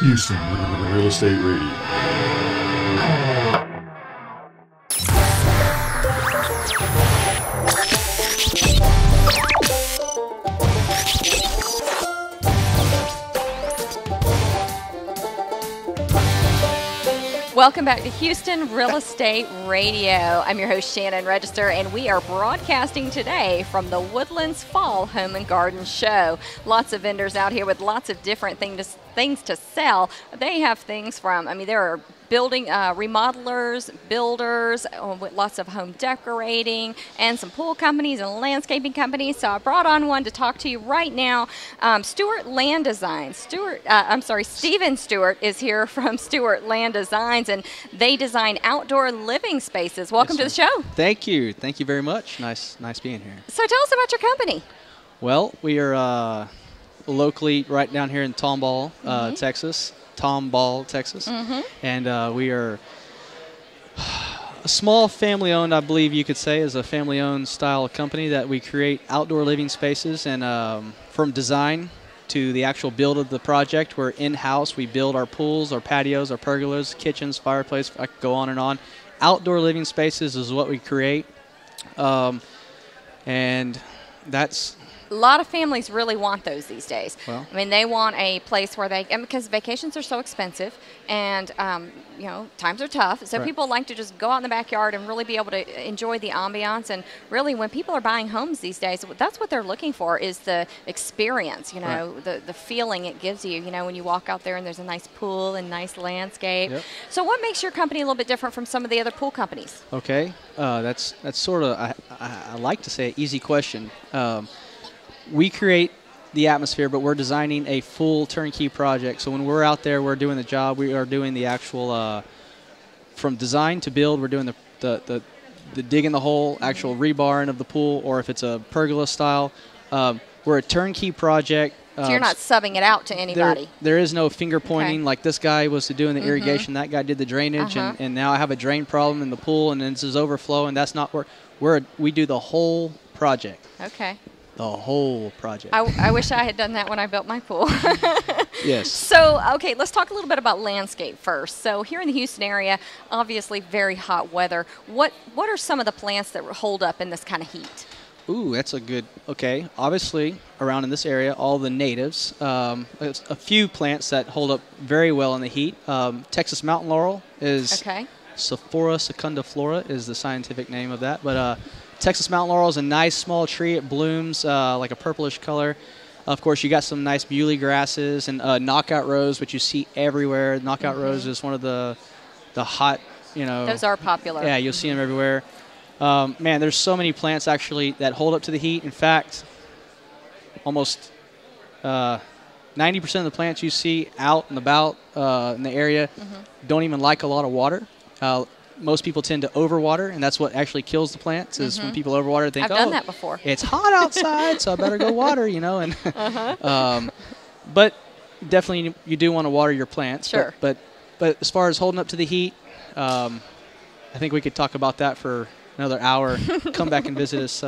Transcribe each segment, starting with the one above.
Houston Real Estate Radio. Welcome back to Houston Real Estate Radio. I'm your host, Shannon Register, and we are broadcasting today from the Woodlands Fall Home and Garden Show. Lots of vendors out here with lots of different things to sell. They have things from, there are building remodelers, builders, with lots of home decorating, and some pool companies and landscaping companies. So I brought on one to talk to you right now. Stewart Land Designs. Stephen Stewart is here from Stewart Land Designs, and they design outdoor living spaces. Welcome to the show. Thank you. Thank you very much. Nice being here. So tell us about your company. Well, we are locally right down here in Tomball, Texas. And we are a small family-owned, I believe you could say, is a family-owned style company that we create outdoor living spaces, and from design to the actual build of the project, we're in-house. We build our pools, our patios, our pergolas, kitchens, fireplace. I could go on and on. Outdoor living spaces is what we create, and that's... A lot of families really want those these days. Well, they want a place where they, because vacations are so expensive, and times are tough. So right. People like to just go out in the backyard and really be able to enjoy the ambiance. And really, when people are buying homes these days, that's what they're looking for, is the experience. Right. the feeling it gives you. When you walk out there and there's a nice pool and nice landscape. Yep. So what makes your company a little bit different from some of the other pool companies? Okay, that's sort of I like to say an easy question. We create the atmosphere, but we're designing a full turnkey project. So when we're out there, we're doing the job. We are doing the actual, from design to build, we're doing the dig in the hole, actual rebarring of the pool, or if it's a pergola style. We're a turnkey project. So you're not subbing it out to anybody? There is no finger pointing, like this guy was doing the irrigation, that guy did the drainage, and now I have a drain problem in the pool, and this is overflow, and that's not where we do the whole project. Okay. The whole project. I wish I had done that when I built my pool. Yes. So, okay, let's talk a little bit about landscape first. So here in the Houston area, obviously very hot weather. What are some of the plants that hold up in this kind of heat? Ooh, that's a good, okay. Obviously, around in this area, all the natives. There's a few plants that hold up very well in the heat. Texas mountain laurel is, Sophora secundiflora is the scientific name of that. But Texas mountain laurel is a nice small tree. It blooms like a purplish color. Of course, you got some nice beauty grasses and knockout rose, which you see everywhere. Knockout rose is one of the hot, Those are popular. Yeah, you'll see them everywhere. Man, there's so many plants actually that hold up to the heat. In fact, almost 90% of the plants you see out and about in the area don't even like a lot of water. Most people tend to overwater, and that's what actually kills the plants, is when people overwater, they think, I've done that before. It's hot outside, so I better go water, And but definitely you do want to water your plants. Sure. But as far as holding up to the heat, I think we could talk about that for another hour. Come back and visit us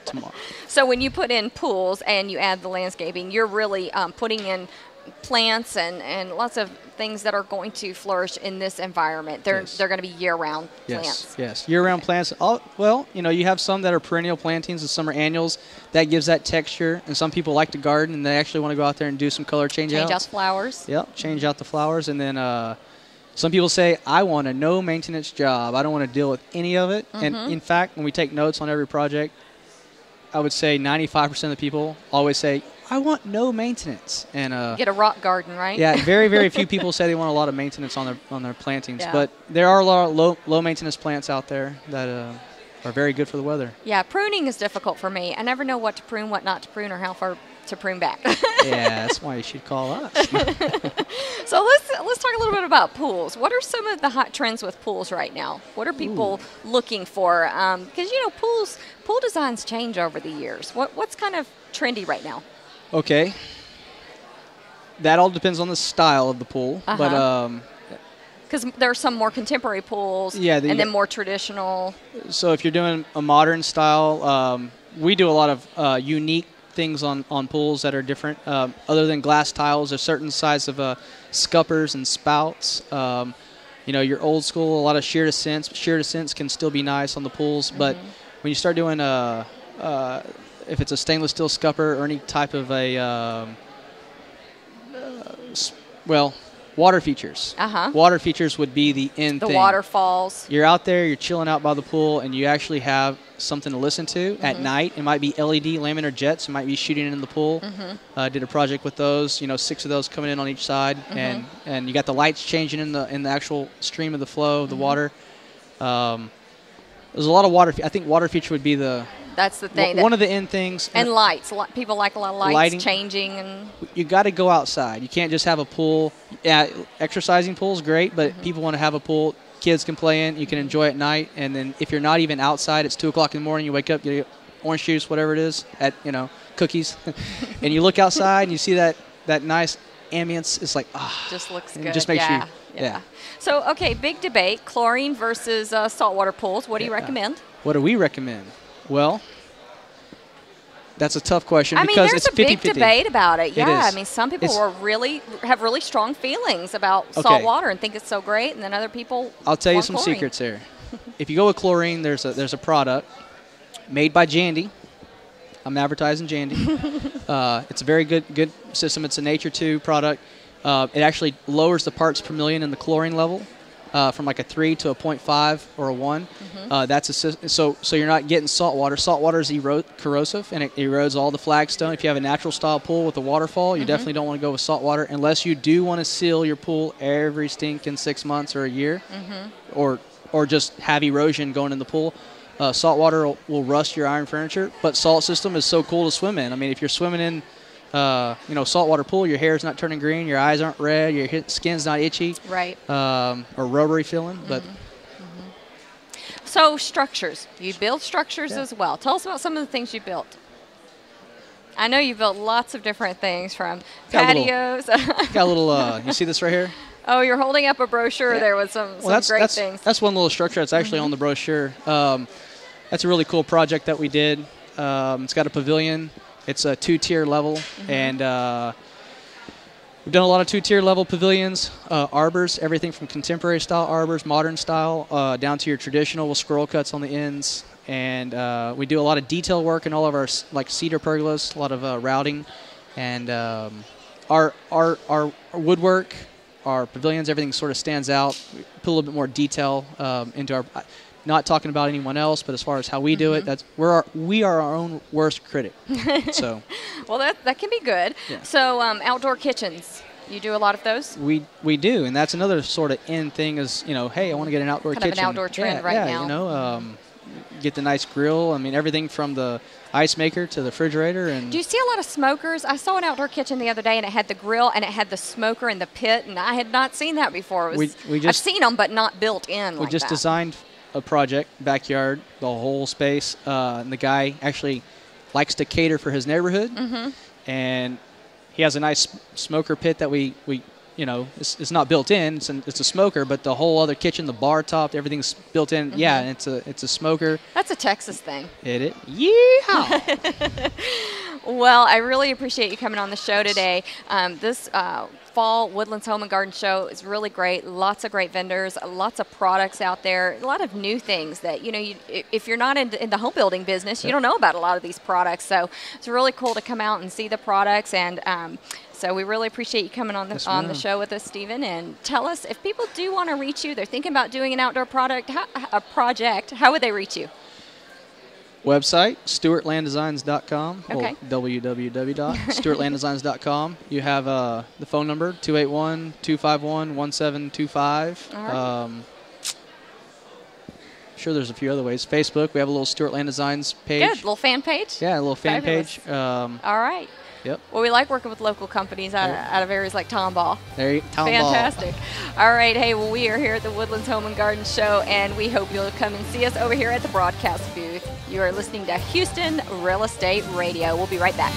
tomorrow. So when you put in pools and you add the landscaping, you're really putting in plants and lots of things that are going to flourish in this environment. They're going to be year-round plants. Yes, year-round plants. Well, you have some that are perennial plantings and some are annuals. That gives that texture, and some people like to garden and they actually want to go out there and do some color change out. Change out the flowers. Yep, change out the flowers, and then some people say, I want a no-maintenance job. I don't want to deal with any of it. And in fact, when we take notes on every project, I would say 95% of the people always say, I want no maintenance. And get a rock garden, right? Yeah, very, very few people say they want a lot of maintenance on their plantings. Yeah. But there are a lot of low maintenance plants out there that are very good for the weather. Yeah, pruning is difficult for me. I never know what to prune, what not to prune, or how far to prune back. Yeah, that's why you should call us. So let's talk a little bit about pools. What are some of the hot trends with pools right now? What are people looking for? Because pool designs change over the years. What's kind of trendy right now? Okay, that all depends on the style of the pool, but because there are some more contemporary pools, and then more traditional. So if you're doing a modern style, we do a lot of unique things on pools that are different. Other than glass tiles, there's certain size of scuppers and spouts. Your old school, a lot of shear descents. Shear descents can still be nice on the pools, but when you start doing if it's a stainless steel scupper or any type of water features. Water features would be the end thing. The waterfalls. You're out there, you're chilling out by the pool, and you actually have something to listen to at night. It might be LED laminar jets. It might be shooting in the pool. Did a project with those. 6 of those coming in on each side, and you got the lights changing in the actual stream of the flow of the water. There's a lot of water. I think water feature would be that's the thing. One of the end things. And lights. People like a lot of lights lighting, changing. And you got to go outside. You can't just have a pool. Yeah, exercising pool is great, but people want to have a pool kids can play in. You can enjoy at night. And then if you're not even outside, it's 2 o'clock in the morning. You wake up, you get orange juice, whatever it is, cookies. And you look outside and you see that nice ambience. It's like, just looks good. Just makes you. Yeah. So, okay, big debate, chlorine versus saltwater pools. What do you recommend? What do we recommend? Well, that's a tough question because it's 50-50. There's a big debate about it. Yeah, I mean, some people have really strong feelings about salt water and think it's so great, and then other people I'll tell you some chlorine. secrets here. If you go with chlorine, there's a product made by Jandy. I'm advertising Jandy. It's a very good system. It's a Nature 2 product. It actually lowers the parts per million in the chlorine level from like a 3 to a 0.5 or a 1. So you're not getting salt water. Salt water is corrosive, and it erodes all the flagstone. If you have a natural style pool with a waterfall, you definitely don't want to go with salt water unless you do want to seal your pool every stinking 6 months or a year, or just have erosion going in the pool. Salt water will rust your iron furniture, but salt system is so cool to swim in. I mean, if you're swimming in saltwater pool, your hair's not turning green, your eyes aren't red, your skin's not itchy, right? Or rubbery feeling. But so structures, you build structures as well. Tell us about some of the things you built. I know you built lots of different things, from patios. Got a little. You see this right here? Oh, you're holding up a brochure there with some great things. That's one little structure that's actually on the brochure. That's a really cool project that we did. It's got a pavilion. It's a 2-tier level, and we've done a lot of 2-tier level pavilions, arbors, everything from contemporary style arbors, modern style, down to your traditional with squirrel cuts on the ends. And we do a lot of detail work in all of our cedar pergolas, a lot of routing, and our woodwork, our pavilions, everything sort of stands out. We put a little bit more detail into our. Not talking about anyone else, but as far as how we do it, we are our own worst critic. So, well, that can be good. Yeah. So, outdoor kitchens, you do a lot of those? We do, and that's another sort of end thing. Is hey, I want to get an outdoor kitchen. Kind of an outdoor trend right now. Get the nice grill. I mean, everything from the ice maker to the refrigerator. And do you see a lot of smokers? I saw an outdoor kitchen the other day, and it had the grill and it had the smoker and the pit, and I had not seen that before. I've seen them, but not built in. We just designed a project, backyard, the whole space, and the guy actually likes to cater for his neighborhood, and he has a nice smoker pit that we it's not built in, it's a smoker, but the whole other kitchen, the bar top, everything's built in. Yeah, and it's a smoker. That's a Texas thing. It yeehaw. Well, I really appreciate you coming on the show today. This fall Woodlands Home and Garden Show is really great. Lots of great vendors, lots of products out there, a lot of new things that, if you're not in the home building business, you don't know about a lot of these products. So it's really cool to come out and see the products. And so we really appreciate you coming on the show with us, Stephen. And tell us, if people do want to reach you, they're thinking about doing an outdoor project, how would they reach you? Website, StewartLandDesigns.com. Okay. www.StewartLandDesigns.com. You have the phone number, 281-251-1725. All right. Sure, there's a few other ways. Facebook, we have a little Stewart Land Designs page. Good, little fan page? Yeah, a little fan page. All right. Yep. Well, we like working with local companies out of areas like Tomball. Fantastic. All right. Hey, well, we are here at the Woodlands Home and Garden Show, and we hope you'll come and see us over here at the broadcast booth. You are listening to Houston Real Estate Radio. We'll be right back.